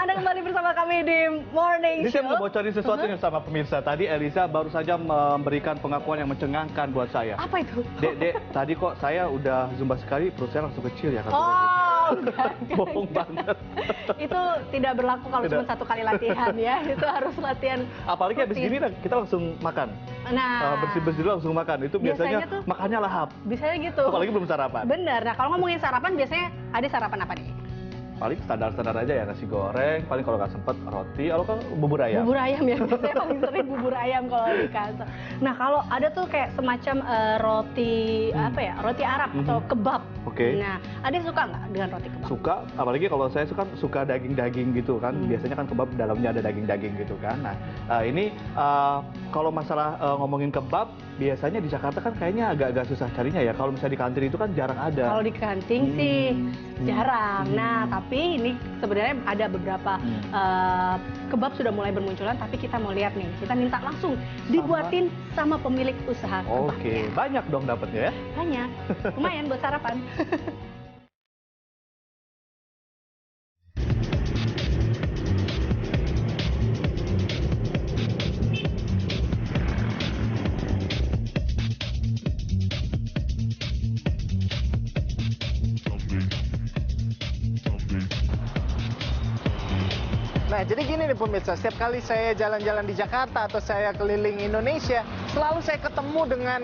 Anda kembali bersama kami di Morning Jadi saya Show. mau bocorin sesuatu nih sama pemirsa. Tadi Eliza baru saja memberikan pengakuan yang mencengangkan buat saya. Apa itu? Dek, tadi kok saya udah zumba sekali, perut saya langsung kecil ya. Oh, enggak. Bohong banget. Itu tidak berlaku kalau cuma satu kali latihan ya. Itu harus latihan. Apalagi habis gini kita langsung makan. Nah, bersih-bersih dulu langsung makan. Itu biasanya tuh, makannya lahap. Biasanya gitu. Apalagi belum sarapan. Bener. Nah, kalau ngomongin sarapan biasanya ada sarapan apa nih? Paling standar-standar aja ya, nasi goreng, paling kalau nggak sempet roti, atau kan bubur ayam. Bubur ayam ya, biasanya paling sering bubur ayam kalau di kantor. Nah, kalau ada tuh kayak semacam roti, apa ya, roti Arab atau kebab. Oke. Nah, ada yang suka nggak dengan roti kebab? Suka, apalagi kalau saya suka daging-daging gitu kan. Biasanya kan kebab dalamnya ada daging-daging gitu kan. Nah, ini kalau masalah ngomongin kebab, biasanya di Jakarta kan kayaknya agak-agak susah carinya ya. Kalau misalnya di kantin itu kan jarang ada. Kalau di kantin sih jarang. Nah, tapi ini sebenarnya ada beberapa kebab sudah mulai bermunculan, tapi kita mau lihat nih. Kita minta langsung dibuatin sama pemilik usaha kebabnya. Oke, banyak dong dapetnya ya? Banyak. Lumayan buat sarapan. Nah, jadi gini nih pemirsa, setiap kali saya jalan-jalan di Jakarta atau saya keliling Indonesia, selalu saya ketemu dengan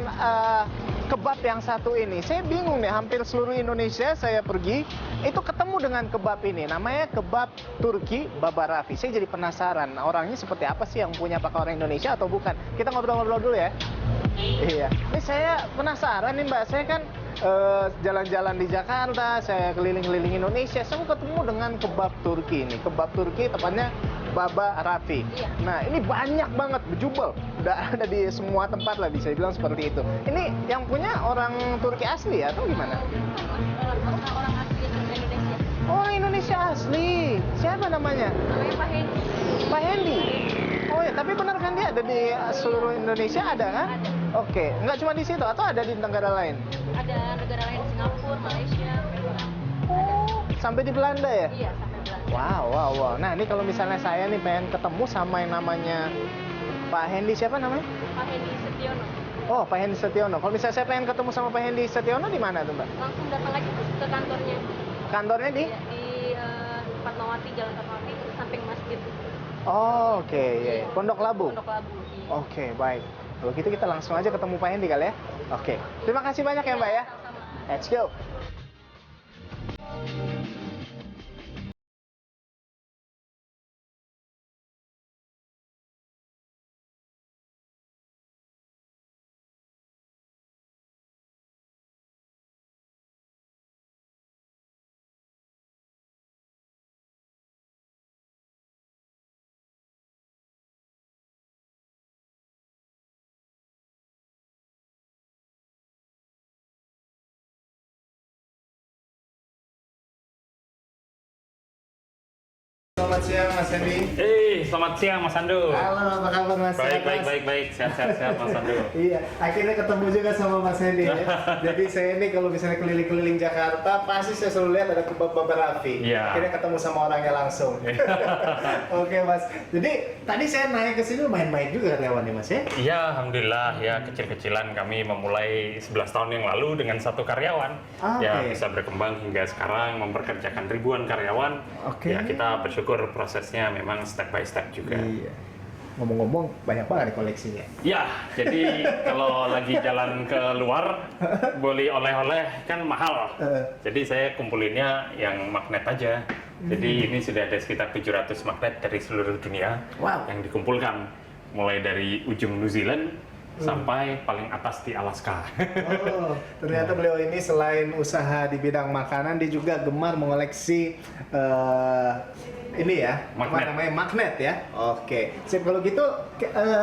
kebab yang satu ini. Saya bingung nih, hampir seluruh Indonesia saya pergi, itu ketemu dengan kebab ini. Namanya kebab Turki Baba Raffi. Saya jadi penasaran, orangnya seperti apa sih, yang punya apakah orang Indonesia atau bukan? Kita ngobrol-ngobrol dulu ya. Iya, ini saya penasaran nih Mbak, saya kan jalan-jalan di Jakarta, saya keliling-keliling Indonesia, saya ketemu dengan kebab Turki ini. Kebab Turki tepatnya Baba Raffi. Iya. Nah, ini banyak banget, bejubel. Udah ada di semua tempat lah, bisa dibilang seperti itu. Ini yang punya orang Turki asli ya, atau gimana? Orang asli Indonesia. Oh, Indonesia asli. Siapa namanya? Namanya Pak Hendy. Pak Hendy. Oh ya, tapi benar kan dia ada di seluruh Indonesia, ada kan? Ada. Oke, nggak cuma di situ atau ada di negara lain? Ada negara lain, Singapura, Malaysia. Oh, sampai di Belanda ya? Iya, sampai Belanda. Wow. Nah, ini kalau misalnya saya nih pengen ketemu sama yang namanya Pak Hendy, siapa namanya? Pak Hendy Setiono. Oh, Pak Hendy Setiono. Kalau misalnya saya pengen ketemu sama Pak Hendy Setiono, di mana tuh, Mbak? Langsung datang lagi ke kantornya. Kantornya di? Iya, di Fatmawati, Jalan Fatmawati, itu samping masjid. Oh, oke. Iya. Pondok Labu? Pondok Labu. Iya. Oke, baik. Kalau gitu kita langsung aja ketemu Pak Hendy kali ya? Oke. Terima kasih banyak ya, Mbak ya. Sama-sama. Let's go. Selamat siang Mas Hendy. Selamat siang Mas Ando. Halo, apa kabar Mas? Baik. Sehat Mas Ando. Iya, akhirnya ketemu juga sama Mas Hendy ya. Jadi saya ini kalau misalnya keliling-keliling Jakarta, pasti saya selalu lihat ada kebab Baba Raffi. Iya. Akhirnya ketemu sama orangnya langsung. Oke Mas. Jadi tadi saya naik ke sini lumayan baik juga karyawannya Mas ya? Iya, alhamdulillah ya, kecil-kecilan kami memulai 11 tahun yang lalu dengan satu karyawan. Ya bisa berkembang hingga sekarang memperkerjakan ribuan karyawan. Oke. Ya kita bersyukur prosesnya memang step by step juga. Iya. Ngomong-ngomong banyak banget koleksinya. Ya, jadi kalau lagi jalan ke luar beli oleh-oleh kan mahal. Jadi saya kumpulinnya yang magnet aja. Jadi ini sudah ada sekitar 700 magnet dari seluruh dunia yang dikumpulkan. Mulai dari ujung New Zealand sampai paling atas di Alaska. Oh, ternyata beliau ini selain usaha di bidang makanan, dia juga gemar mengoleksi ini ya, apa namanya, magnet ya. Oke, sip, kalau gitu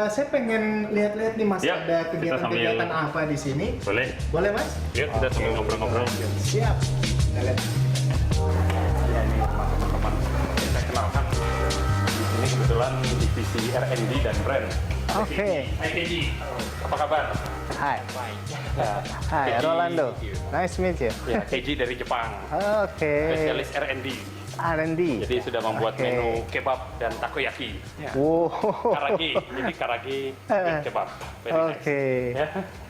saya pengen lihat-lihat nih Mas, Ya, ada kegiatan-kegiatan apa di sini? Boleh Mas? Yuk kita sambil ngobrol-ngobrol. Siap. Kita lihat. Ya ini teman-teman, kita kenalkan. Ini kebetulan divisi R&D dan brand. Oke. Hai KG, apa kabar? Hai. Hai, KG. Rolando. Nice to meet you. Ya, KG dari Jepang. Oke. Spesialis R&D. R&D. Jadi sudah membuat Oke. menu kebab dan takoyaki. Ya. Wow. Karagi, jadi karagi with kebab. Very nice. Oke. Ya,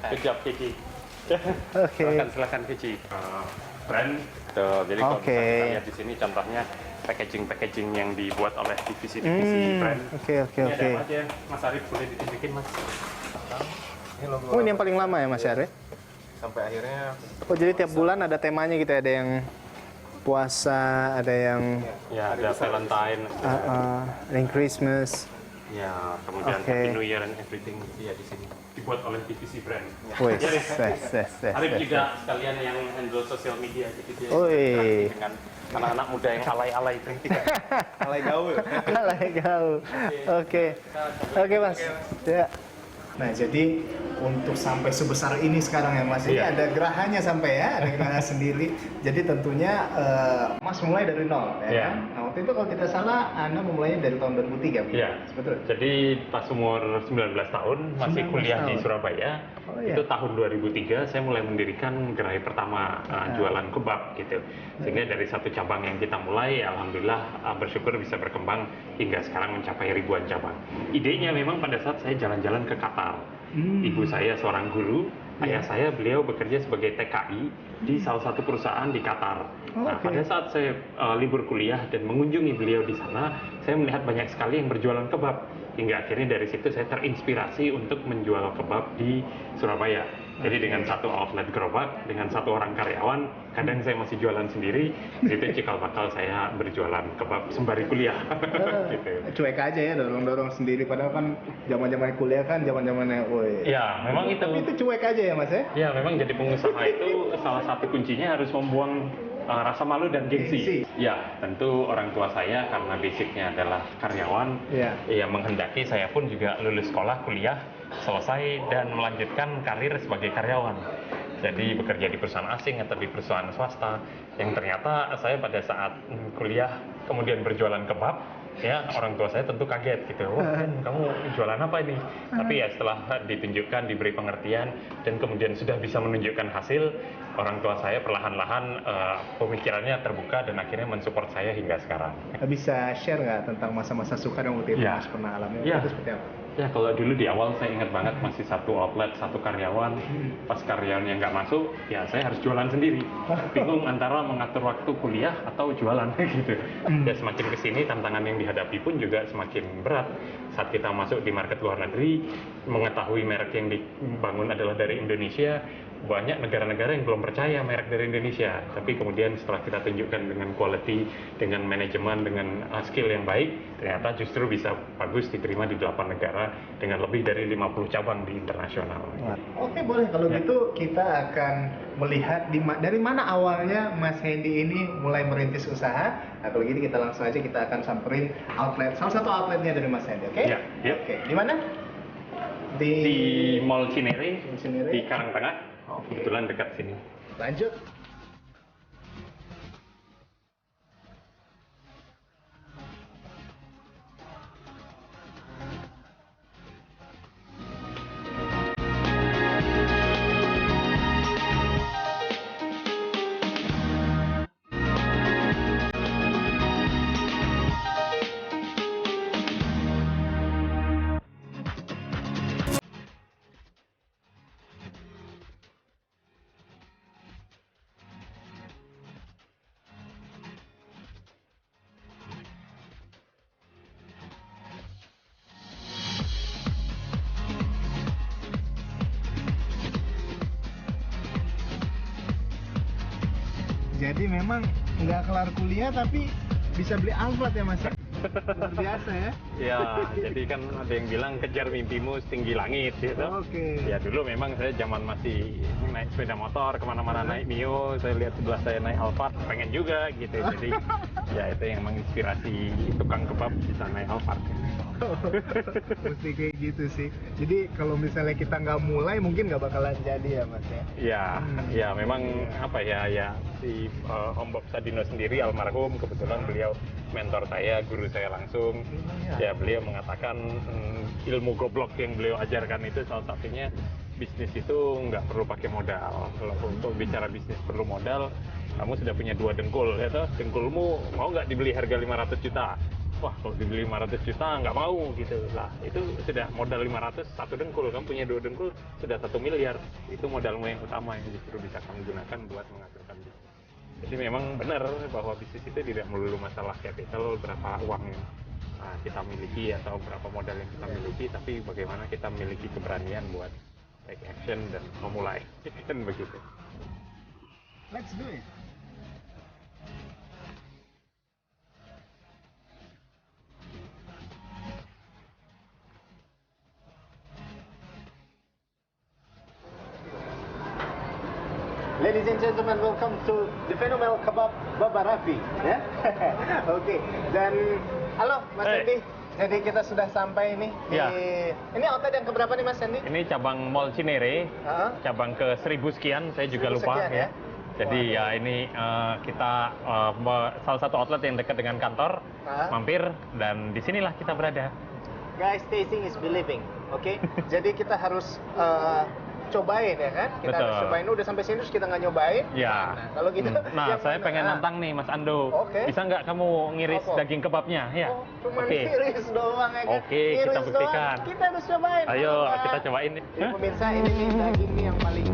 good job Kiki. Oke. Silakan Kiki. Brand. Tuh, jadi kalau Oke. misalnya kita lihat di sini contohnya packaging yang dibuat oleh divisi-divisi brand. Oke, oke, Ini ada oke. apa aja? Mas Arif boleh ditunjukin Mas. Ini logo Oh, ini yang paling lama ya Mas Arif? sampai akhirnya Oh, jadi tiap bulan ada temanya gitu, ada yang puasa, ada yang Ya, ada Valentine. ada yang Christmas. Ya, kemudian Oke. Happy New Year and everything. Iya di sini. Dibuat oleh divisi brand. Wih, Ya, Arif. Arif ses. juga sekalian yang handle sosial media, jadi dia Wih. interaksi dengan anak-anak muda yang alay-alay itu. alay gaul. Alay gaul. Oke. Oke, Mas. Ya. Nah, jadi untuk sampai sebesar ini sekarang ya Mas, ini Iya. ada gerahanya sampai ya, ada geraha sendiri. Jadi tentunya Mas mulai dari nol ya. Iya. Kan? Nah, waktu itu kalau tidak salah Anda memulainya dari tahun 2003. Iya. Betul. Jadi pas umur 19 tahun, masih 19 kuliah di tahun. Surabaya. Oh, iya. Itu tahun 2003 saya mulai mendirikan gerai pertama jualan kebab gitu. Sehingga dari satu cabang yang kita mulai, alhamdulillah bersyukur bisa berkembang hingga sekarang mencapai ribuan cabang. Idenya memang pada saat saya jalan-jalan ke Qatar. Ibu saya seorang guru, ayah saya beliau bekerja sebagai TKI di salah satu perusahaan di Qatar. Oh, Nah, oke. pada saat saya libur kuliah dan mengunjungi beliau di sana, saya melihat banyak sekali yang berjualan kebab. Hingga akhirnya dari situ saya terinspirasi untuk menjual kebab di Surabaya. Jadi dengan satu outlet gerobak, dengan satu orang karyawan, kadang saya masih jualan sendiri, di situ cikal bakal saya berjualan kebab sembari kuliah. gitu. Cuek aja ya, dorong-dorong sendiri. Padahal kan zaman-zaman kuliah kan zaman-zamannya, woi. Ya, memang itu. Tapi itu cuek aja ya Mas ya? Ya, memang jadi pengusaha itu salah satu kuncinya harus membuang rasa malu dan Gengsi. gengsi. Ya, tentu orang tua saya karena basicnya adalah karyawan, Iya. ya menghendaki saya pun juga lulus sekolah, kuliah, selesai dan melanjutkan karir sebagai karyawan. Jadi bekerja di perusahaan asing atau di perusahaan swasta, yang ternyata saya pada saat kuliah kemudian berjualan kebab, ya orang tua saya tentu kaget gitu. Wah, Ken, kamu jualan apa ini? Tapi ya setelah ditunjukkan, diberi pengertian, dan kemudian sudah bisa menunjukkan hasil, orang tua saya perlahan-lahan pemikirannya terbuka dan akhirnya mensupport saya hingga sekarang. Bisa share nggak tentang masa-masa sukar yang waktu itu Ya. Mas pernah alami? Ya. Itu seperti apa? Ya kalau dulu di awal saya ingat banget masih satu outlet, satu karyawan. Pas karyawannya nggak masuk, ya saya harus jualan sendiri. Bingung antara mengatur waktu kuliah atau jualan gitu. Ya semakin kesini tantangan yang dihadapi pun juga semakin berat. Saat kita masuk di market luar negeri, mengetahui merek yang dibangun adalah dari Indonesia, banyak negara-negara yang belum percaya merek dari Indonesia. Tapi kemudian setelah kita tunjukkan dengan quality, dengan manajemen, dengan skill yang baik, ternyata justru bisa bagus diterima di 8 negara dengan lebih dari 50 cabang di internasional. Oke, boleh. Kalau Ya. gitu kita akan melihat dari mana awalnya Mas Hendy ini mulai merintis usaha. Nah, kalau gitu kita langsung aja kita akan samperin outlet, salah satu outletnya dari Mas Hendy, oke? Ya, ya. Oke, di mana? Di Mall Cinere, Cinere. di Karangtengah, kebetulan dekat sini. Lanjut. Jadi memang nggak kelar kuliah tapi bisa beli Alphard ya Mas? Luar biasa ya. Ya, jadi kan ada yang bilang kejar mimpimu setinggi langit gitu. Oke. Ya dulu memang saya zaman masih naik sepeda motor kemana-mana naik Mio, saya lihat sebelah saya naik Alphard, pengen juga gitu. Jadi ya itu yang menginspirasi tukang kebab bisa naik Alphard. Mesti kayak gitu sih. Jadi kalau misalnya kita nggak mulai mungkin nggak bakalan jadi ya Mas ya. Ya memang apa ya si Om Bob Sadino sendiri almarhum, kebetulan beliau mentor saya, guru saya langsung. Ya beliau mengatakan ilmu goblok yang beliau ajarkan itu salah satunya bisnis itu nggak perlu pakai modal. Kalau untuk bicara bisnis perlu modal, kamu sudah punya 2 dengkul, ya toh, dengkulmu mau nggak dibeli harga 500 juta? Wah, kalau dibeli 500 juta nggak mau gitu. Lah, itu sudah modal 500 satu dengkul, kamu punya 2 dengkul sudah 1 miliar. Itu modalmu yang utama yang justru bisa kamu gunakan buat menghasilkan bisnis. Jadi memang benar bahwa bisnis itu tidak melulu masalah capital, berapa uang yang kita miliki atau berapa modal yang kita miliki, tapi bagaimana kita memiliki keberanian buat take action dan memulai. Kan begitu. Let's do it. Ladies and gentlemen, welcome to the Phenomenal Kebab Baba Raffi. Ya, Oke. Dan halo Mas Hey. Hendy. Jadi kita sudah sampai nih di Ya. ini outlet yang keberapa nih Mas Hendy? Ini cabang Mall Cinere, cabang ke 1000 sekian, saya juga 1000 lupa sekian, ya. Jadi ya ini kita salah satu outlet yang dekat dengan kantor, mampir, dan disinilah kita berada. Guys, tasting is believing. Oke. Jadi kita harus cobain ya kan? Kita Betul. harus cobain. Udah sampai sini terus kita nggak nyobain. Ya. Nah, kalau gitu. Nah, yang saya mana? pengen nantang nih Mas Ando. Oke. Bisa nggak kamu ngiris Apa? daging kebabnya? Ya. Oh, cuma Oke. iris doang ya kan? Oke, kita Iris buktikan. doang. Kita harus cobain. Ayo, Halo, Pak. kita cobain. Jadi Hah? pemirsa, ini nih daging nih yang paling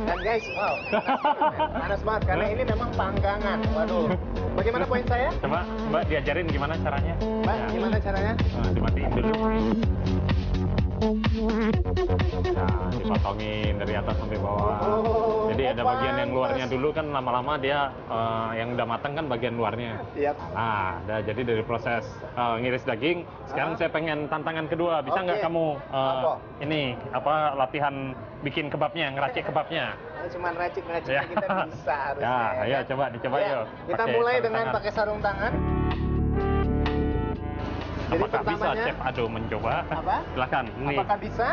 dan guys, wow, panas banget karena ini memang panggangan. Waduh, bagaimana poin saya? Coba Mbak diajarin gimana caranya? Mbak, Ya. gimana caranya? Nah, dimatiin dulu. Nah, dipotongin dari atas sampai bawah. Oh, Jadi ada oh, bagian yang luarnya pantas. dulu kan lama-lama dia yang udah matang kan bagian luarnya. Iya. Nah, jadi dari proses ngiris daging, sekarang saya pengen tantangan kedua. Bisa nggak Oke. kamu Apa? ini apa latihan bikin kebabnya, ngeracik kebabnya? Cuman racik-raciknya Ya. kita bisa harusnya. Ya, ayo kan? coba dicoba Ya, yuk. kita Pakai mulai sarung dengan tangan. pakai sarung tangan. Jadi Apakah bisa pertamanya, Chef Ado mencoba? Apa? Silakan. Ini. apakah bisa?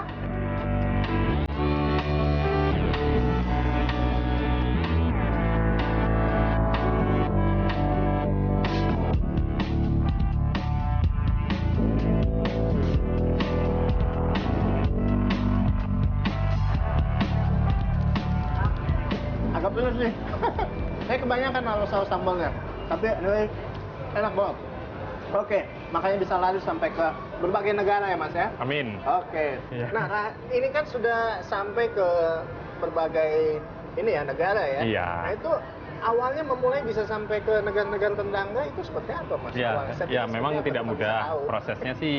Agak pedas sih. Saya kebanyakan kalau saus sambalnya, tapi ini enak banget. Oke, makanya bisa lari sampai ke berbagai negara ya Mas ya? Amin. Oke. Iya. Nah, ini kan sudah sampai ke berbagai ini ya negara ya. Iya. Nah, itu awalnya memulai bisa sampai ke negara-negara tetangga itu seperti apa Mas? Ya, Awalnya? Saya ya pikir memang seperti apa, tidak kalau bisa mudah. tahu. Prosesnya sih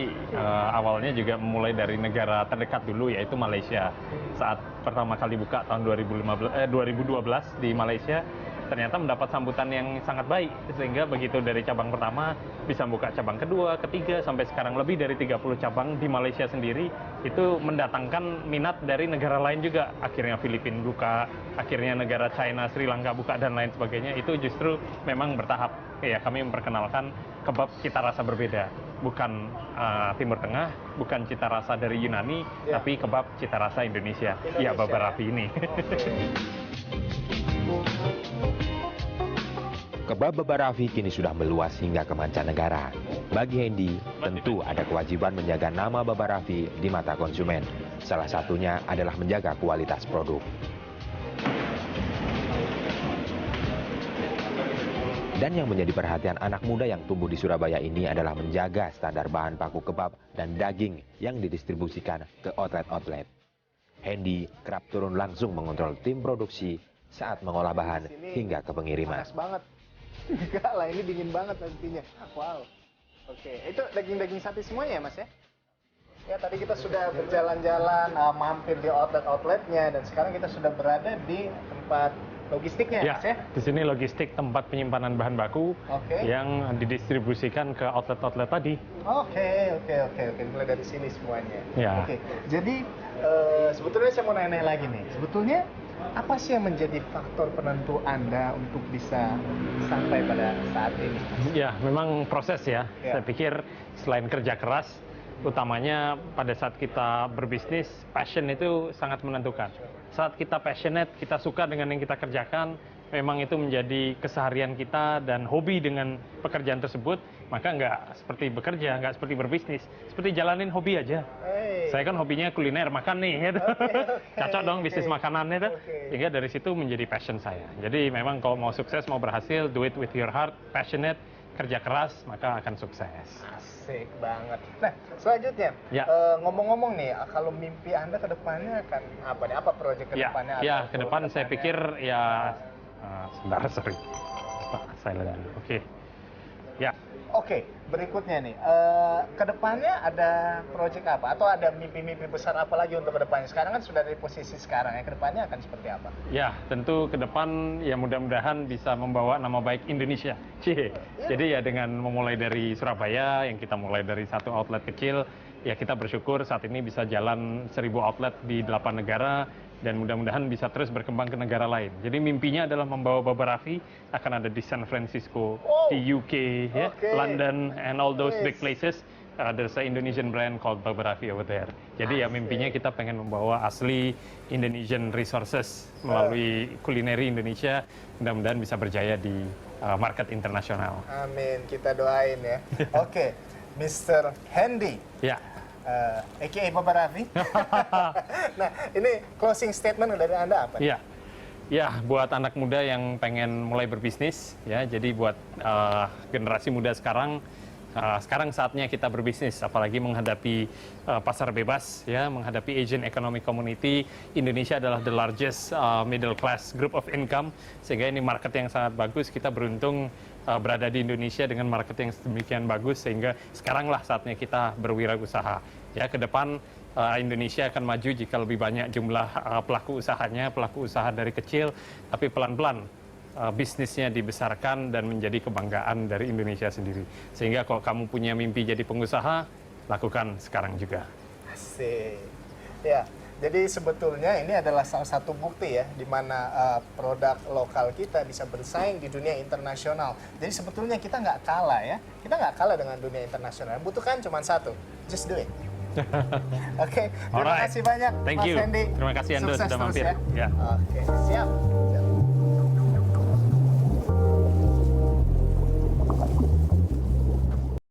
awalnya juga mulai dari negara terdekat dulu yaitu Malaysia. Saat pertama kali buka tahun 2012 di Malaysia, ternyata mendapat sambutan yang sangat baik sehingga begitu dari cabang pertama bisa buka cabang kedua, ketiga sampai sekarang lebih dari 30 cabang di Malaysia sendiri itu mendatangkan minat dari negara lain juga. Akhirnya Filipina buka, akhirnya negara China, Sri Lanka buka dan lain sebagainya. Itu justru memang bertahap. Ya, kami memperkenalkan kebab cita rasa berbeda. Bukan Timur Tengah, bukan cita rasa dari Yunani, Ya. tapi kebab cita rasa Indonesia. Ya, Indonesia, Baba ya. Raffi ini. Kebab Baba Raffi kini sudah meluas hingga ke mancanegara. Bagi Hendy, tentu ada kewajiban menjaga nama Baba Raffi di mata konsumen. Salah satunya adalah menjaga kualitas produk. Dan yang menjadi perhatian anak muda yang tumbuh di Surabaya ini adalah menjaga standar bahan baku kebab dan daging yang didistribusikan ke outlet-outlet. Hendy kerap turun langsung mengontrol tim produksi saat mengolah bahan hingga ke pengiriman. Panas banget. Enggak lah, ini dingin banget nantinya. Wow. Oke, itu daging-daging sapi semuanya ya Mas ya? Ya, tadi kita sudah berjalan-jalan, mampir di outlet-outletnya, dan sekarang kita sudah berada di tempat logistiknya Ya, Mas ya? di sini logistik tempat penyimpanan bahan baku Oke. yang didistribusikan ke outlet-outlet tadi. Oke. Mulai dari sini semuanya. Ya. Oke, jadi sebetulnya saya mau nanya lagi nih. Sebetulnya apa sih yang menjadi faktor penentu Anda untuk bisa sampai pada saat ini? Ya, memang proses ya. Ya. Saya pikir selain kerja keras, utamanya pada saat kita berbisnis, passion itu sangat menentukan. Saat kita passionate, kita suka dengan yang kita kerjakan, memang itu menjadi keseharian kita dan hobi dengan pekerjaan tersebut, maka nggak seperti bekerja, nggak seperti berbisnis, seperti jalanin hobi aja. Hey, Saya kan hobinya kuliner, makan nih. Gitu. Cocok dong bisnis makanan itu. Sehingga dari situ menjadi passion saya. Jadi memang kalau mau sukses, mau berhasil, do it with your heart, passionate, kerja keras, maka akan sukses. Asik banget. Nah, selanjutnya, Ya. ngomong-ngomong nih, kalau mimpi Anda ke depannya akan apa nih? Apa proyek ke depannya? Ya, atau ke depan goal saya kedepannya? pikir ya, sebentar, sorry. Silent dulu. Oke. Ya. Oke, berikutnya nih, ke depannya ada proyek apa? Atau ada mimpi-mimpi besar apa lagi untuk ke depannya? Sekarang kan sudah dari posisi sekarang ya, ke depannya akan seperti apa? Ya, tentu ke depan ya mudah-mudahan bisa membawa nama baik Indonesia. Cie. Jadi ya dengan memulai dari Surabaya, yang kita mulai dari satu outlet kecil, ya kita bersyukur saat ini bisa jalan 1000 outlet di 8 negara, dan mudah-mudahan bisa terus berkembang ke negara lain. Jadi mimpinya adalah membawa Baba Raffi, akan ada di San Francisco, di UK, ya, London, and all those big places. There's an Indonesian brand called Baba Raffi over there. Jadi ya mimpinya kita pengen membawa asli Indonesian resources melalui kulineri Indonesia, mudah-mudahan bisa berjaya di market internasional. Amin, kita doain ya. Oke, Mr. Hendy. Ya. AKA Baba Raffi. Nah, ini closing statement dari Anda apa? Iya. Ya, buat anak muda yang pengen mulai berbisnis, ya, jadi buat generasi muda sekarang saatnya kita berbisnis, apalagi menghadapi pasar bebas, ya, menghadapi Asian Economic Community. Indonesia adalah the largest middle class group of income, sehingga ini market yang sangat bagus. Kita beruntung berada di Indonesia dengan market yang sedemikian bagus, sehingga sekaranglah saatnya kita berwirausaha. Ya, ke depan Indonesia akan maju jika lebih banyak jumlah pelaku usahanya, pelaku usaha dari kecil, tapi pelan-pelan bisnisnya dibesarkan dan menjadi kebanggaan dari Indonesia sendiri. Sehingga kalau kamu punya mimpi jadi pengusaha, lakukan sekarang juga. Asik. Ya, jadi sebetulnya ini adalah salah satu bukti ya, di mana produk lokal kita bisa bersaing di dunia internasional. Jadi sebetulnya kita nggak kalah ya, kita nggak kalah dengan dunia internasional. Yang butuhkan cuma satu, just do it. Oke, terima Alright. kasih banyak Thank Mas you. Hendy. Terima kasih Anda Sukses sudah terus mampir. ya. Ya. Oke, siap.